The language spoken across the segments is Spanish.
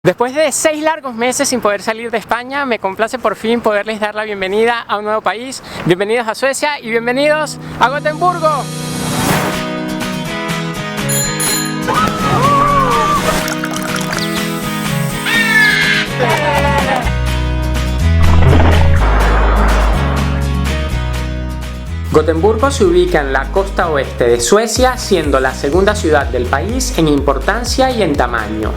Después de 6 largos meses sin poder salir de España, me complace por fin poderles dar la bienvenida a un nuevo país. Bienvenidos a Suecia y bienvenidos a Gotemburgo. Gotemburgo se ubica en la costa oeste de Suecia, siendo la segunda ciudad del país en importancia y en tamaño.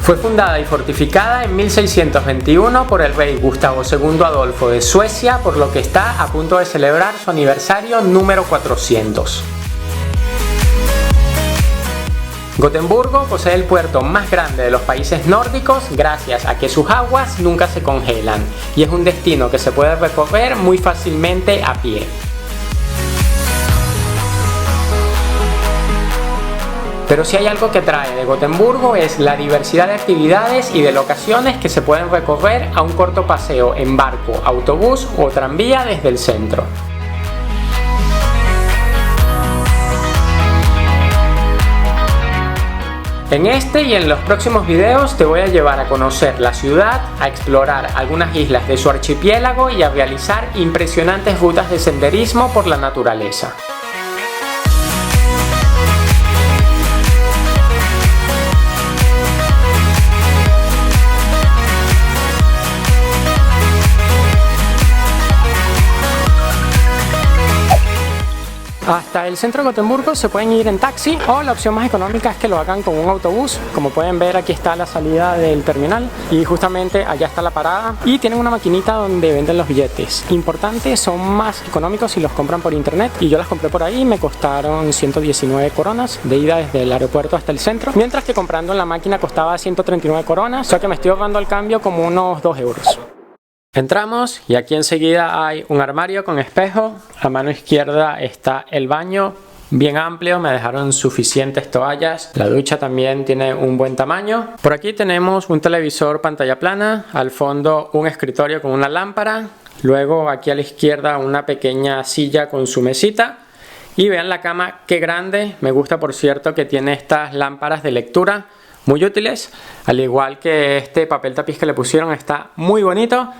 Fue fundada y fortificada en 1621 por el rey Gustavo II Adolfo de Suecia, por lo que está a punto de celebrar su aniversario número 400. Gotemburgo posee el puerto más grande de los países nórdicos gracias a que sus aguas nunca se congelan y es un destino que se puede recorrer muy fácilmente a pie. Pero si hay algo que trae de Gotemburgo es la diversidad de actividades y de locaciones que se pueden recorrer a un corto paseo en barco, autobús o tranvía desde el centro. En este y en los próximos videos te voy a llevar a conocer la ciudad, a explorar algunas islas de su archipiélago y a realizar impresionantes rutas de senderismo por la naturaleza. Hasta el centro de Gotemburgo se pueden ir en taxi o la opción más económica es que lo hagan con un autobús. Como pueden ver, aquí está la salida del terminal y justamente allá está la parada y tienen una maquinita donde venden los billetes. Importante, son más económicos si los compran por internet y yo las compré por ahí, me costaron 119 coronas de ida desde el aeropuerto hasta el centro, mientras que comprando en la máquina costaba 139 coronas, o sea que me estoy ahorrando el cambio como unos 2 euros. Entramos y aquí enseguida hay un armario con espejo, a mano izquierda está el baño, bien amplio, me dejaron suficientes toallas, la ducha también tiene un buen tamaño. Por aquí tenemos un televisor pantalla plana, al fondo un escritorio con una lámpara, luego aquí a la izquierda una pequeña silla con su mesita y vean la cama qué grande, me gusta por cierto que tiene estas lámparas de lectura muy útiles, al igual que este papel tapiz que le pusieron está muy bonito.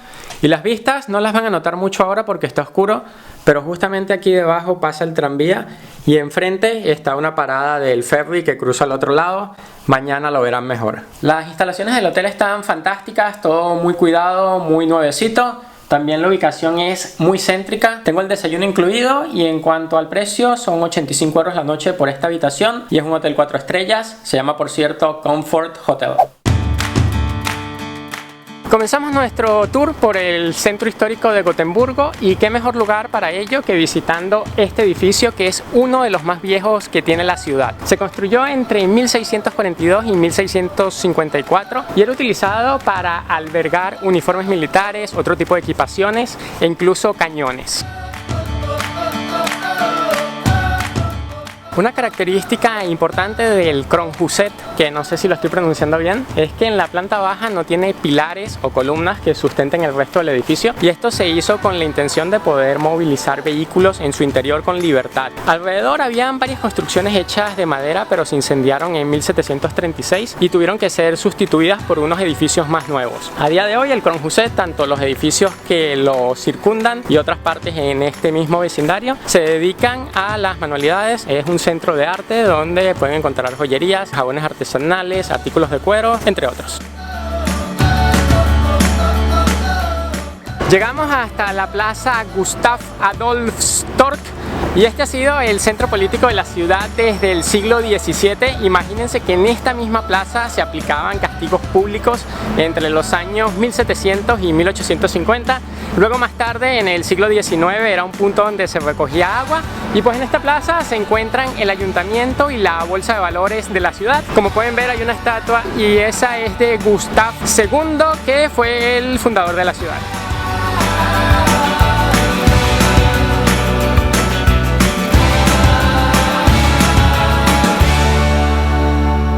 Y las vistas no las van a notar mucho ahora porque está oscuro, pero justamente aquí debajo pasa el tranvía y enfrente está una parada del ferry que cruza al otro lado. Mañana lo verán mejor. Las instalaciones del hotel están fantásticas, todo muy cuidado, muy nuevecito. También la ubicación es muy céntrica, tengo el desayuno incluido y en cuanto al precio son 85 euros la noche por esta habitación y es un hotel 4 estrellas, se llama por cierto Comfort Hotel. Comenzamos nuestro tour por el centro histórico de Gotemburgo y qué mejor lugar para ello que visitando este edificio que es uno de los más viejos que tiene la ciudad. Se construyó entre 1642 y 1654 y era utilizado para albergar uniformes militares, otro tipo de equipaciones e incluso cañones. Una característica importante del Kronhuset, que no sé si lo estoy pronunciando bien, es que en la planta baja no tiene pilares o columnas que sustenten el resto del edificio y esto se hizo con la intención de poder movilizar vehículos en su interior con libertad. Alrededor habían varias construcciones hechas de madera pero se incendiaron en 1736 y tuvieron que ser sustituidas por unos edificios más nuevos. A día de hoy el Kronhuset, tanto los edificios que lo circundan y otras partes en este mismo vecindario, se dedican a las manualidades. Es un centro de arte donde pueden encontrar joyerías, jabones artesanales, artículos de cuero, entre otros. Llegamos hasta la plaza Gustav Adolf Stork y este ha sido el centro político de la ciudad desde el siglo XVII. Imagínense que en esta misma plaza se aplicaban castigos públicos entre los años 1700 y 1850. Luego más tarde en el siglo XIX era un punto donde se recogía agua y pues en esta plaza se encuentran el ayuntamiento y la bolsa de valores de la ciudad. Como pueden ver hay una estatua y esa es de Gustav II, que fue el fundador de la ciudad.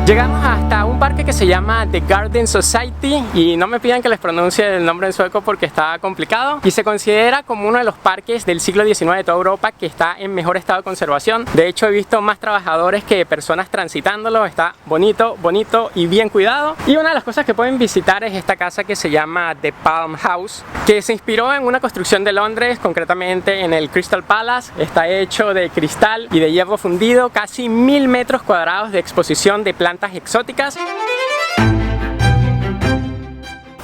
Llegamos hasta un un parque que se llama The Garden Society y no me pidan que les pronuncie el nombre en sueco porque está complicado, y se considera como uno de los parques del siglo XIX de toda Europa que está en mejor estado de conservación. De hecho, he visto más trabajadores que personas transitándolo. Está bonito, bonito y bien cuidado. Y una de las cosas que pueden visitar es esta casa que se llama The Palm House, que se inspiró en una construcción de Londres, concretamente en el Crystal Palace. Está hecho de cristal y de hierro fundido, casi 1000 metros cuadrados de exposición de plantas exóticas.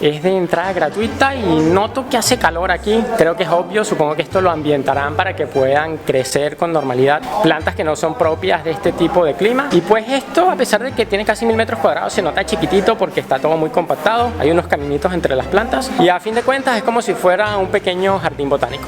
Es de entrada gratuita y noto que hace calor aquí. Creo que es obvio, supongo que esto lo ambientarán para que puedan crecer con normalidad plantas que no son propias de este tipo de clima. Y pues esto, a pesar de que tiene casi 1000 metros cuadrados, se nota chiquitito porque está todo muy compactado. Hay unos caminitos entre las plantas y a fin de cuentas es como si fuera un pequeño jardín botánico.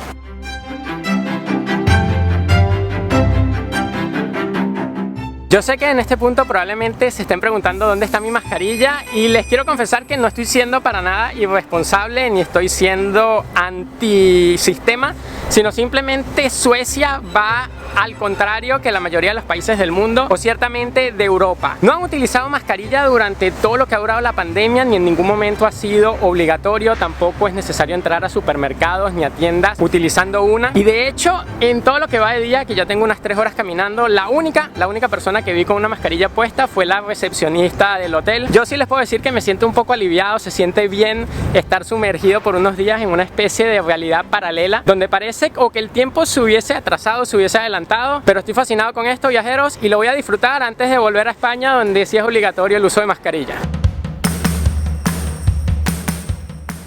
Yo sé que en este punto probablemente se estén preguntando dónde está mi mascarilla y les quiero confesar que no estoy siendo para nada irresponsable ni estoy siendo antisistema, sino simplemente Suecia va al contrario que la mayoría de los países del mundo o ciertamente de Europa. No han utilizado mascarilla durante todo lo que ha durado la pandemia, ni en ningún momento ha sido obligatorio, tampoco es necesario entrar a supermercados ni a tiendas utilizando una, y de hecho en todo lo que va de día, que yo tengo unas 3 horas caminando, la única persona que vi con una mascarilla puesta fue la recepcionista del hotel. Yo sí les puedo decir que me siento un poco aliviado, se siente bien estar sumergido por unos días en una especie de realidad paralela donde parece o que el tiempo se hubiese atrasado, se hubiese adelantado, pero estoy fascinado con esto, viajeros, y lo voy a disfrutar antes de volver a España, donde sí es obligatorio el uso de mascarilla.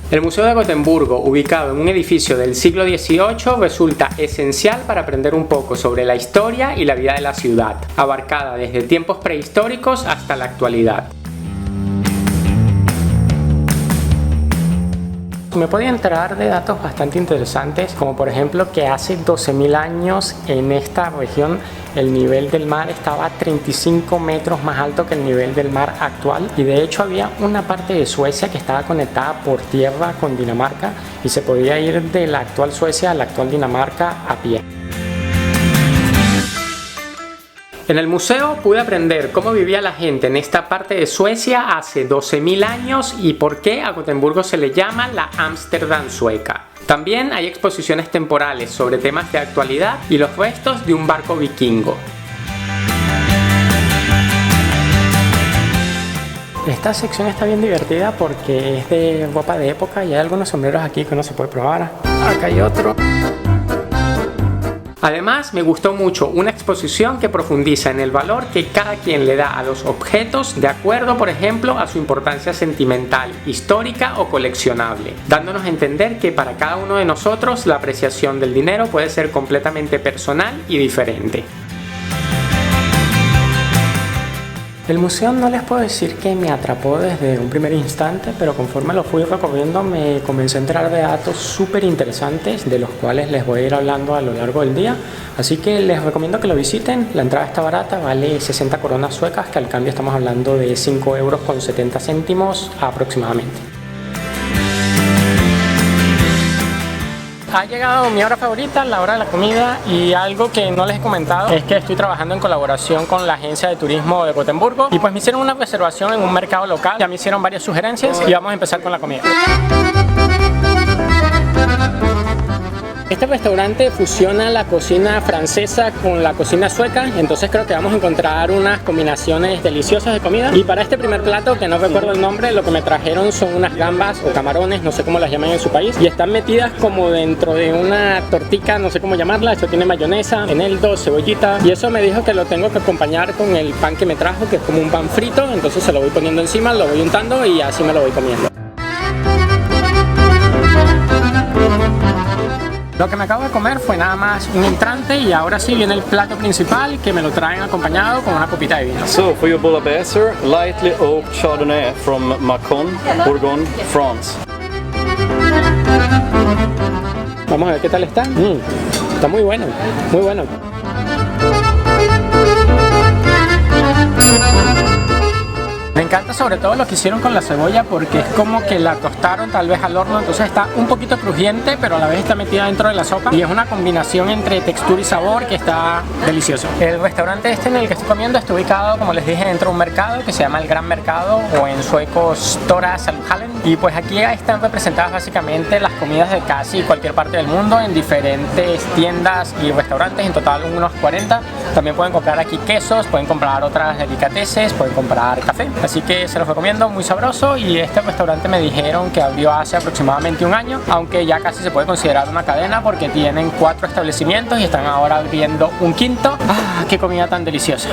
El Museo de Gotemburgo, ubicado en un edificio del siglo XVIII, resulta esencial para aprender un poco sobre la historia y la vida de la ciudad, abarcada desde tiempos prehistóricos hasta la actualidad. Me podía enterar de datos bastante interesantes, como por ejemplo que hace 12.000 años en esta región el nivel del mar estaba 35 metros más alto que el nivel del mar actual, y de hecho había una parte de Suecia que estaba conectada por tierra con Dinamarca y se podía ir de la actual Suecia a la actual Dinamarca a pie. En el museo pude aprender cómo vivía la gente en esta parte de Suecia hace 12.000 años y por qué a Gotemburgo se le llama la Ámsterdam sueca. También hay exposiciones temporales sobre temas de actualidad y los restos de un barco vikingo. Esta sección está bien divertida porque es de ropa de época y hay algunos sombreros aquí que uno se puede probar. Acá hay otro. Además, me gustó mucho una exposición que profundiza en el valor que cada quien le da a los objetos de acuerdo, por ejemplo, a su importancia sentimental, histórica o coleccionable, dándonos a entender que para cada uno de nosotros la apreciación del dinero puede ser completamente personal y diferente. El museo no les puedo decir que me atrapó desde un primer instante, pero conforme lo fui recorriendo me comencé a enterar de datos súper interesantes de los cuales les voy a ir hablando a lo largo del día. Así que les recomiendo que lo visiten. La entrada está barata, vale 60 coronas suecas, que al cambio estamos hablando de 5,70 € aproximadamente. Ha llegado mi hora favorita, la hora de la comida, y algo que no les he comentado es que estoy trabajando en colaboración con la agencia de turismo de Gotemburgo y pues me hicieron una reservación en un mercado local, ya me hicieron varias sugerencias y vamos a empezar con la comida. Este restaurante fusiona la cocina francesa con la cocina sueca, entonces creo que vamos a encontrar unas combinaciones deliciosas de comida. Y para este primer plato, que no recuerdo el nombre, lo que me trajeron son unas gambas o camarones, no sé cómo las llaman en su país, y están metidas como dentro de una tortica, no sé cómo llamarla. Esto tiene mayonesa, eneldo, cebollita, y eso me dijo que lo tengo que acompañar con el pan que me trajo, que es como un pan frito, entonces se lo voy poniendo encima, lo voy untando y así me lo voy comiendo. Lo que me acabo de comer fue nada más un entrante y ahora sí viene el plato principal, que me lo traen acompañado con una copita de vino. So for your bouillabaisse, lightly oaked Chardonnay from Macon, Bourgogne, France. Vamos a ver qué tal está. Está muy bueno, muy bueno. Me encanta sobre todo lo que hicieron con la cebolla, porque es como que la tostaron tal vez al horno, entonces está un poquito crujiente, pero a la vez está metida dentro de la sopa y es una combinación entre textura y sabor que está delicioso. El restaurante este en el que estoy comiendo está ubicado, como les dije, dentro de un mercado que se llama el Gran Mercado, o en sueco Stora Salhallen, y pues aquí están representadas básicamente las comidas de casi cualquier parte del mundo en diferentes tiendas y restaurantes, en total unos 40. También pueden comprar aquí quesos, pueden comprar otras delicateces, pueden comprar café, así que se los recomiendo, muy sabroso. Y este restaurante me dijeron que abrió hace aproximadamente un año, aunque ya casi se puede considerar una cadena porque tienen 4 establecimientos y están ahora abriendo un quinto. ¡Ah, qué comida tan deliciosa!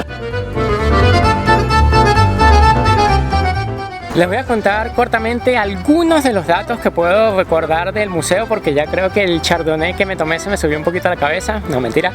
Les voy a contar cortamente algunos de los datos que puedo recordar del museo, porque ya creo que el chardonnay que me tomé se me subió un poquito a la cabeza. No, mentira.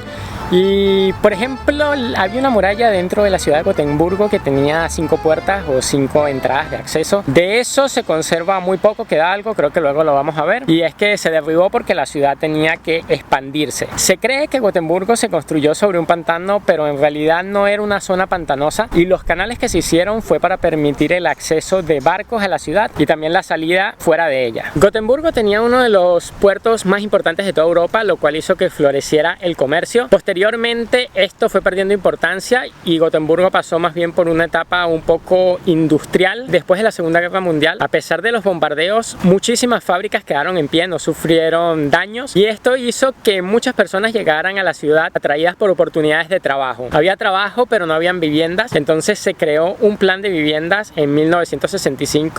Y por ejemplo, había una muralla dentro de la ciudad de Gotemburgo que tenía 5 puertas o 5 entradas de acceso. De eso se conserva muy poco, queda algo, creo que luego lo vamos a ver. Y es que se derribó porque la ciudad tenía que expandirse. Se cree que Gotemburgo se construyó sobre un pantano, pero en realidad no era una zona pantanosa, y los canales que se hicieron fue para permitir el acceso de barcos a la ciudad y también la salida fuera de ella. Gotemburgo tenía uno de los puertos más importantes de toda Europa, lo cual hizo que floreciera el comercio. Posteriormente esto fue perdiendo importancia y Gotemburgo pasó más bien por una etapa un poco industrial. Después de la Segunda Guerra Mundial, a pesar de los bombardeos, muchísimas fábricas quedaron en pie, no sufrieron daños, y esto hizo que muchas personas llegaran a la ciudad atraídas por oportunidades de trabajo. Había trabajo pero no habían viviendas, entonces se creó un plan de viviendas en 1965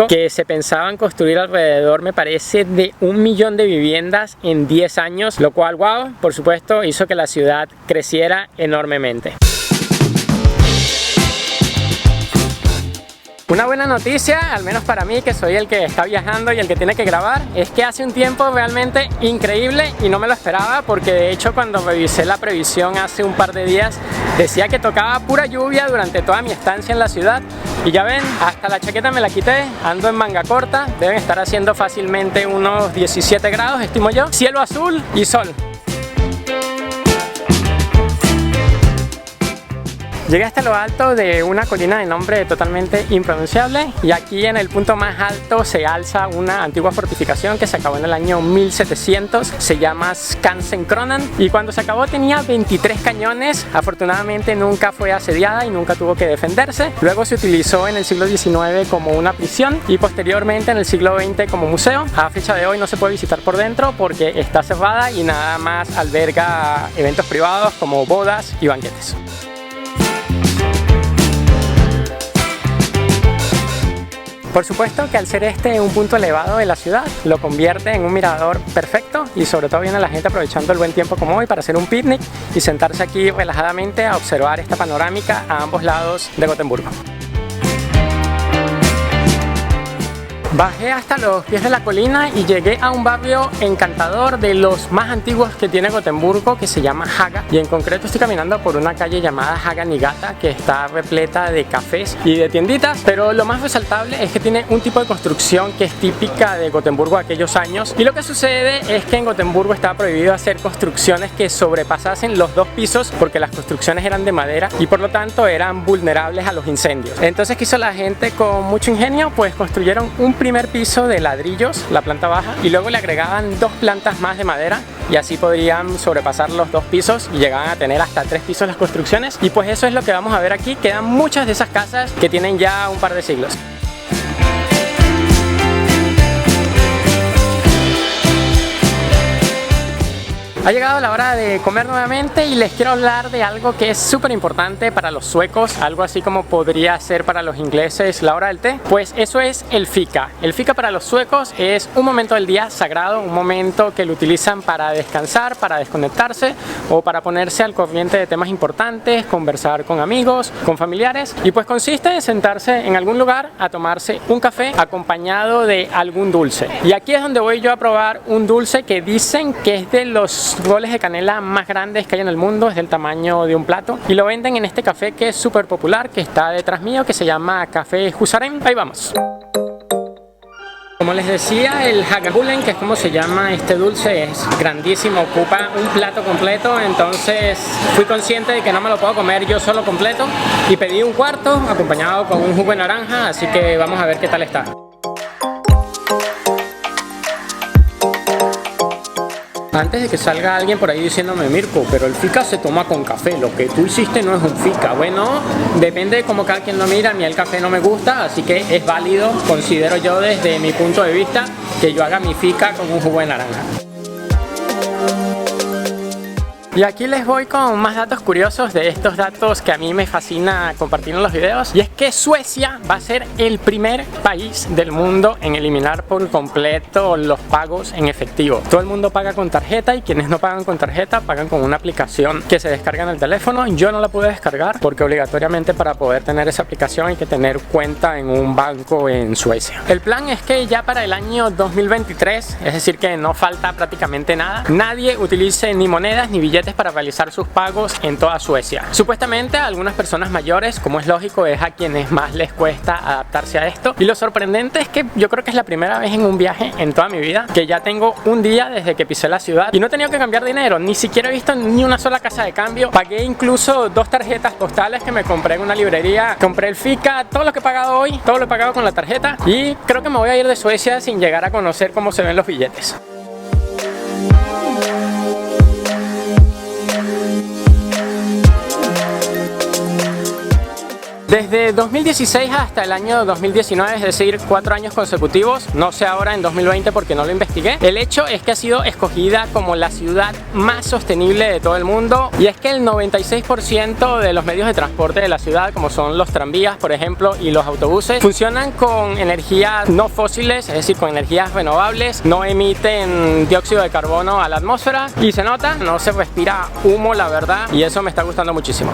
que se pensaban construir alrededor, me parece, de 1 millón de viviendas en 10 años, lo cual, wow, por supuesto, hizo que la ciudad creciera enormemente. Una buena noticia, al menos para mí que soy el que está viajando y el que tiene que grabar, es que hace un tiempo realmente increíble y no me lo esperaba, porque de hecho cuando revisé la previsión hace un par de días decía que tocaba pura lluvia durante toda mi estancia en la ciudad, y ya ven, hasta la chaqueta me la quité, ando en manga corta, deben estar haciendo fácilmente unos 17 grados, estimo yo, cielo azul y sol. Llegué hasta lo alto de una colina de nombre totalmente impronunciable, y aquí en el punto más alto se alza una antigua fortificación que se acabó en el año 1700, se llama Skansenkronan, y cuando se acabó tenía 23 cañones. Afortunadamente nunca fue asediada y nunca tuvo que defenderse. Luego se utilizó en el siglo XIX como una prisión y posteriormente en el siglo XX como museo. A fecha de hoy no se puede visitar por dentro porque está cerrada y nada más alberga eventos privados como bodas y banquetes. Por supuesto que al ser este un punto elevado de la ciudad, lo convierte en un mirador perfecto, y sobre todo viene la gente aprovechando el buen tiempo como hoy para hacer un picnic y sentarse aquí relajadamente a observar esta panorámica a ambos lados de Gotemburgo. Bajé hasta los pies de la colina y llegué a un barrio encantador, de los más antiguos que tiene Gotemburgo, que se llama Haga, y en concreto estoy caminando por una calle llamada Haga Nigata, que está repleta de cafés y de tienditas, pero lo más resaltable es que tiene un tipo de construcción que es típica de Gotemburgo de aquellos años, y lo que sucede es que en Gotemburgo estaba prohibido hacer construcciones que sobrepasasen los 2 pisos porque las construcciones eran de madera y por lo tanto eran vulnerables a los incendios. Entonces, ¿qué hizo la gente con mucho ingenio? Pues construyeron un primer piso de ladrillos, la planta baja, y luego le agregaban 2 plantas más de madera, y así podrían sobrepasar los 2 pisos y llegaban a tener hasta 3 pisos las construcciones. Y pues eso es lo que vamos a ver aquí. Quedan muchas de esas casas que tienen ya un par de siglos. Ha llegado la hora de comer nuevamente y les quiero hablar de algo que es súper importante para los suecos, algo así como podría ser para los ingleses la hora del té. Pues eso es el fika. El fika para los suecos es un momento del día sagrado, un momento que lo utilizan para descansar, para desconectarse o para ponerse al corriente de temas importantes, conversar con amigos, con familiares, y pues consiste en sentarse en algún lugar a tomarse un café acompañado de algún dulce. Y aquí es donde voy yo a probar un dulce que dicen que es de los roles de canela más grandes que hay en el mundo, es del tamaño de un plato, y lo venden en este café que es súper popular, que está detrás mío, que se llama Café Husaren. Ahí vamos. Como les decía, el Hagahulen, que es como se llama este dulce, es grandísimo, ocupa un plato completo, entonces fui consciente de que no me lo puedo comer yo solo completo y pedí un cuarto acompañado con un jugo de naranja, así que vamos a ver qué tal está. Antes de que salga alguien por ahí diciéndome, Mirko, pero el fika se toma con café, lo que tú hiciste no es un fika. Bueno, depende de cómo cada quien lo mira, a mí el café no me gusta, así que es válido, considero yo desde mi punto de vista, que yo haga mi fika con un jugo de naranja. Y aquí les voy con más datos curiosos de estos datos que a mí me fascina compartir en los videos. Y es que Suecia va a ser el primer país del mundo en eliminar por completo los pagos en efectivo. Todo el mundo paga con tarjeta y quienes no pagan con tarjeta pagan con una aplicación que se descarga en el teléfono. Yo no la pude descargar porque obligatoriamente para poder tener esa aplicación hay que tener cuenta en un banco en Suecia. El plan es que ya para el año 2023, es decir que no falta prácticamente nada, nadie utilice ni monedas ni billetes para realizar sus pagos en toda Suecia. Supuestamente a algunas personas mayores, como es lógico, es a quienes más les cuesta adaptarse a esto. Y lo sorprendente es que yo creo que es la primera vez en un viaje en toda mi vida que ya tengo un día desde que pisé la ciudad y no he tenido que cambiar dinero, ni siquiera he visto ni una sola casa de cambio. Pagué incluso 2 tarjetas postales que me compré en una librería, compré el fika, todo lo que he pagado hoy, todo lo he pagado con la tarjeta y creo que me voy a ir de Suecia sin llegar a conocer cómo se ven los billetes. Desde 2016 hasta el año 2019, es decir, 4 años consecutivos, no sé ahora en 2020 porque no lo investigué, el hecho es que ha sido escogida como la ciudad más sostenible de todo el mundo y es que el 96% de los medios de transporte de la ciudad, como son los tranvías, por ejemplo, y los autobuses, funcionan con energías no fósiles, es decir, con energías renovables, no emiten dióxido de carbono a la atmósfera y se nota, no se respira humo, la verdad, y eso me está gustando muchísimo.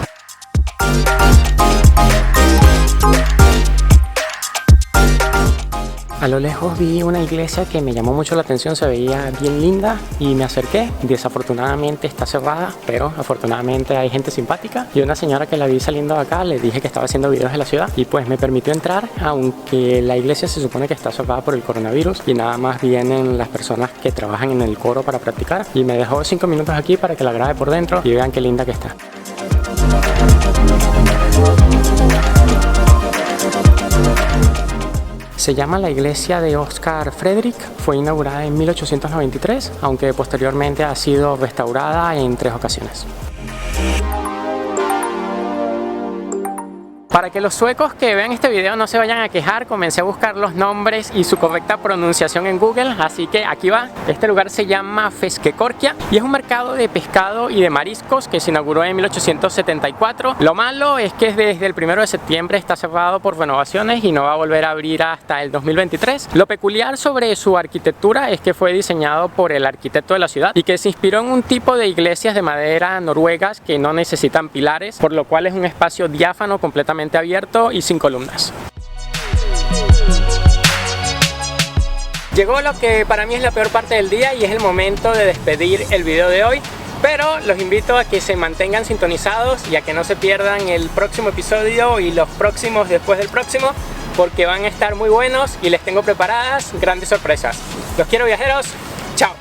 A lo lejos vi una iglesia que me llamó mucho la atención, se veía bien linda y me acerqué. Desafortunadamente está cerrada, pero afortunadamente hay gente simpática. Y una señora que la vi saliendo de acá, le dije que estaba haciendo videos de la ciudad y pues me permitió entrar, aunque la iglesia se supone que está cerrada por el coronavirus y nada más vienen las personas que trabajan en el coro para practicar. Y me dejó 5 minutos aquí para que la grabe por dentro y vean qué linda que está. Se llama la iglesia de Oscar Fredrik, fue inaugurada en 1893, aunque posteriormente ha sido restaurada en 3 ocasiones. Para que los suecos que vean este video no se vayan a quejar, comencé a buscar los nombres y su correcta pronunciación en Google, así que aquí va. Este lugar se llama Fiskekorkia y es un mercado de pescado y de mariscos que se inauguró en 1874. Lo malo es que desde el 1 de septiembre está cerrado por renovaciones y no va a volver a abrir hasta el 2023. Lo peculiar sobre su arquitectura es que fue diseñado por el arquitecto de la ciudad y que se inspiró en un tipo de iglesias de madera noruegas que no necesitan pilares, por lo cual es un espacio diáfano completamente abierto y sin columnas. Llegó lo que para mí es la peor parte del día y es el momento de despedir el video de hoy, pero los invito a que se mantengan sintonizados y a que no se pierdan el próximo episodio y los próximos después del próximo, porque van a estar muy buenos y les tengo preparadas grandes sorpresas. Los quiero, viajeros. Chao.